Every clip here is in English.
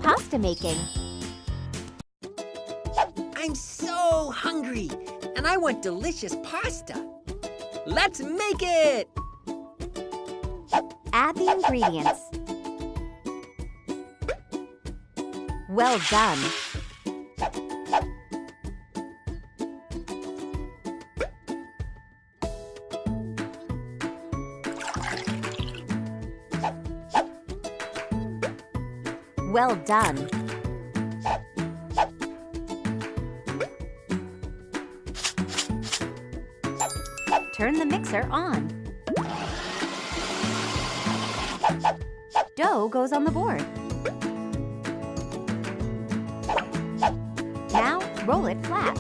pasta making. I'm so hungry, and I want delicious pasta. Let's make it! Add the ingredients. Well done. Well done. Turn the mixer on. Dough goes on the board. Now roll it flat.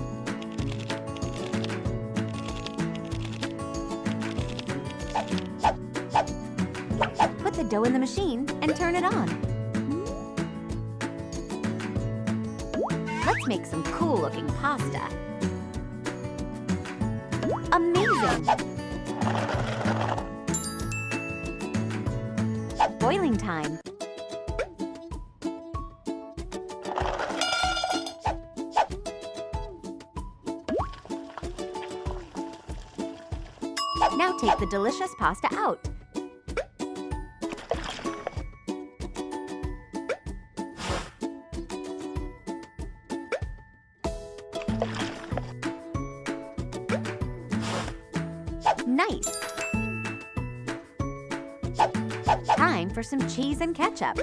Put the dough in the machine and turn it on. Let's make some cool-looking pasta. Amazing! Boiling time. Now take the delicious pasta out. Nice! Time for some cheese and ketchup.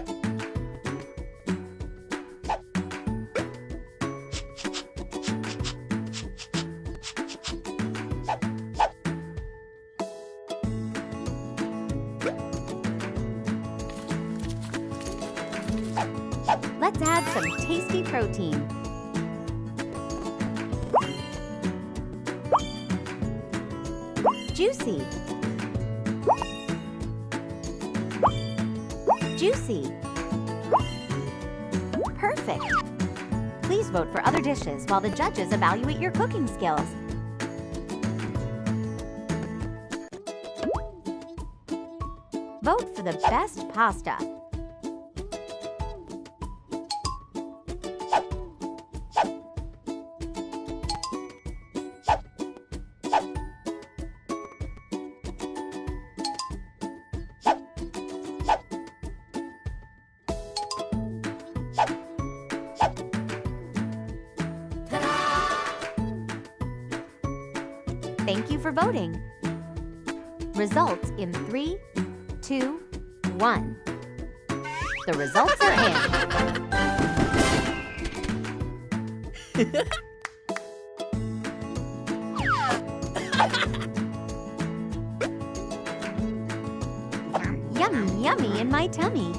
Let's add some tasty protein. Juicy. Juicy. Perfect. Please vote for other dishes while the judges evaluate your cooking skills. Vote for the best pasta. Thank you for voting. Results in 3, 2, 1. The results are in. Yummy, yummy in my tummy.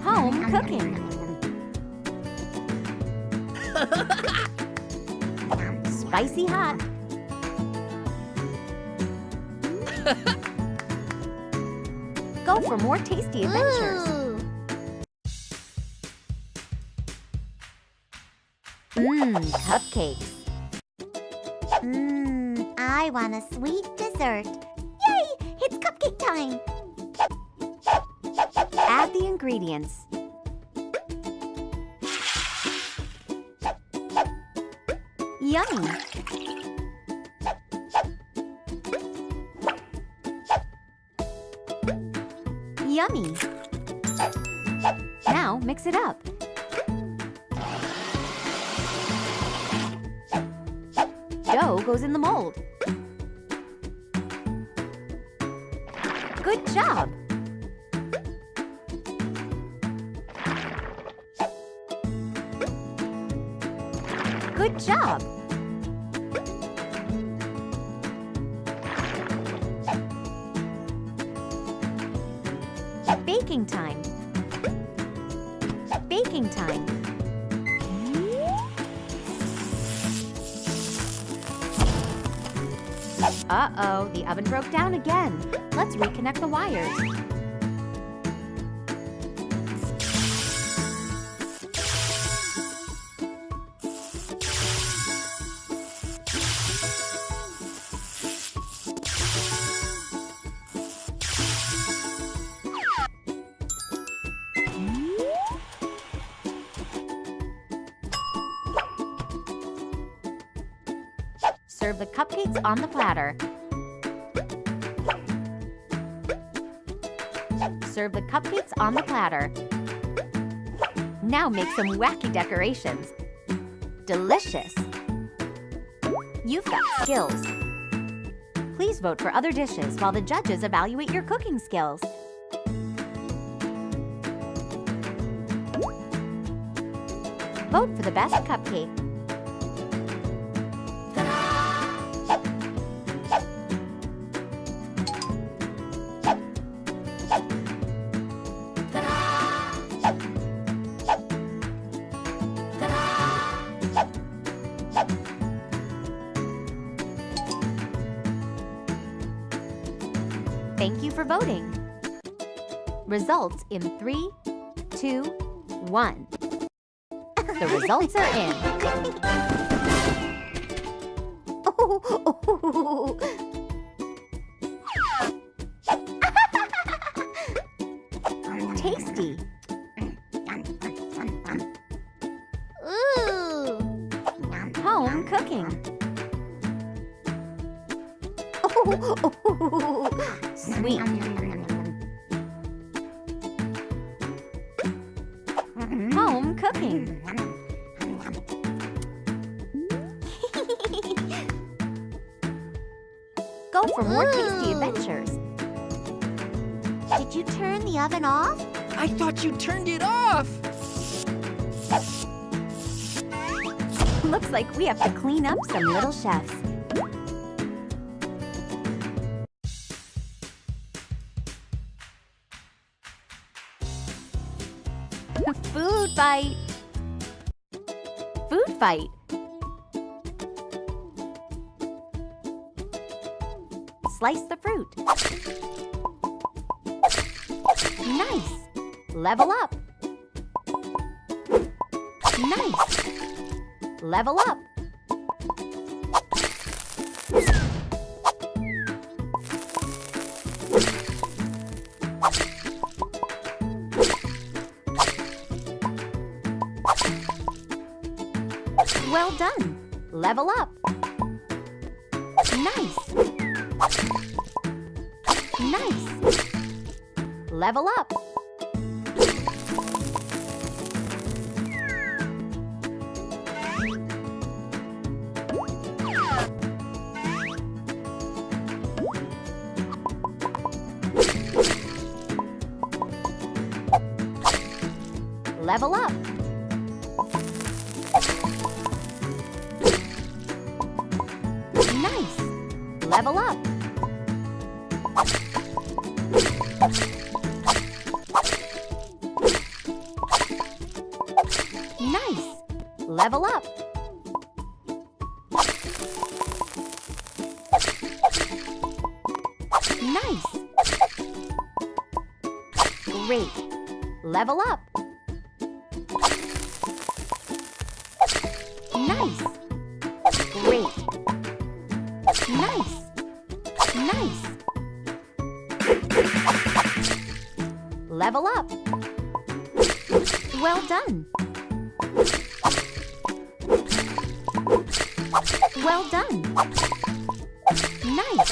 Home cooking. Spicy hot. Go for more tasty adventures. Cupcakes. I want a sweet dessert. Yay! It's cupcake time. Add the ingredients. Yummy! Yummy! Now mix it up. Dough goes in the mold. Good job! Good job! Baking time. Baking time. Uh-oh, the oven broke down again. Let's reconnect the wires. the cupcakes on the platter. Serve the cupcakes on the platter. Now make some wacky decorations. Delicious! You've got skills. Please vote for other dishes while the judges evaluate your cooking skills. Vote for the best cupcake. Thank you for voting. Results in 3, 2, 1. The results are in. Tasty. Ooh. Home cooking. Sweet. Home cooking. Go for more tasty adventures. Did you turn the oven off? I thought you turned it off. Looks like we have to clean up some little chefs. Food fight. Food fight. Slice the fruit. Nice. Level up. Nice. Level up. Well done. Level up. Nice. Nice. Level up. Level up. Nice. Level up. Nice. Level up. Nice. Great. Level up. Nice. Great. Nice. Nice. Level up. Well done. Well done. Nice.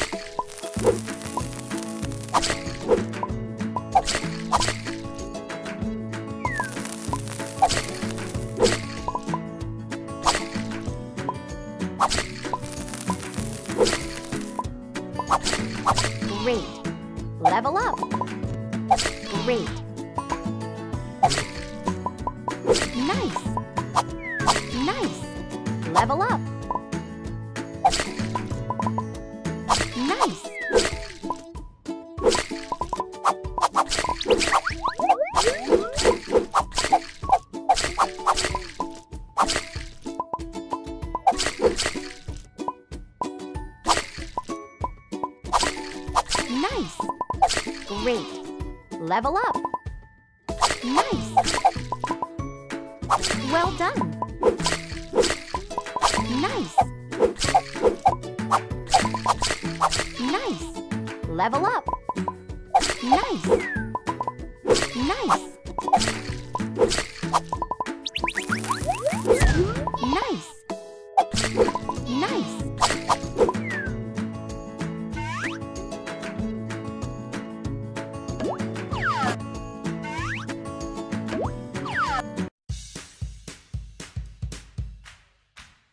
Great. Level up. Great. Nice. Nice. Level up. Nice. Nice. Great. Level up. Nice. Well done. Nice. Nice. Level up. Nice. Nice. Nice. Nice.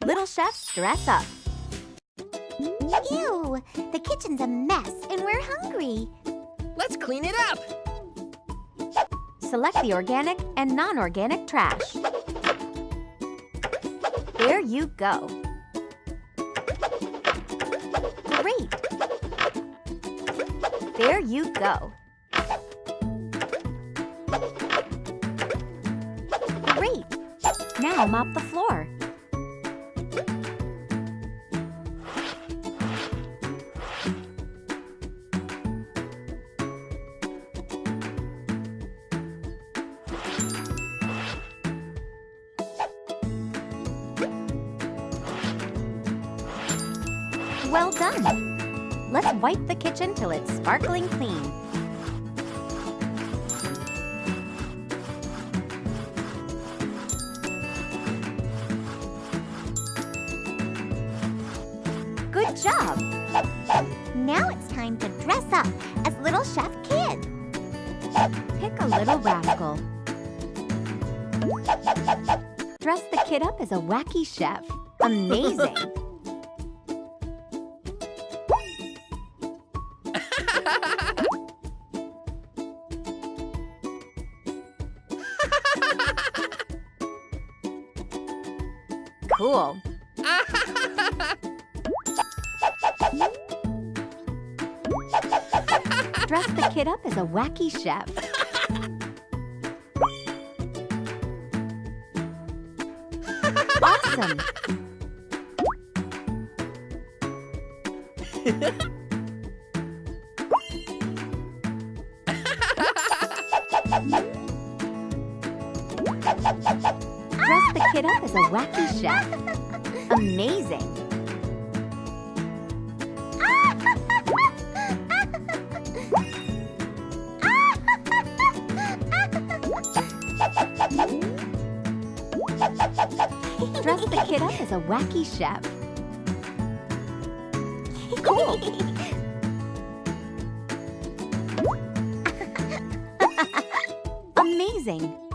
Little chefs dress up. Ew! The kitchen's a mess and we're hungry. Let's clean it up. Select the organic and non-organic trash. There you go. Great! There you go. Great! Now mop the floor. Well done! Let's wipe the kitchen till it's sparkling clean. Good job! Now it's time to dress up as Little Chef Kid. Pick a little rascal. Dress the kid up as a wacky chef. Amazing! Cool. Dress the kid up as a wacky chef. Awesome! Dress the kid up as a wacky chef. Amazing! Dress the kid up as a wacky chef. Cool! Amazing!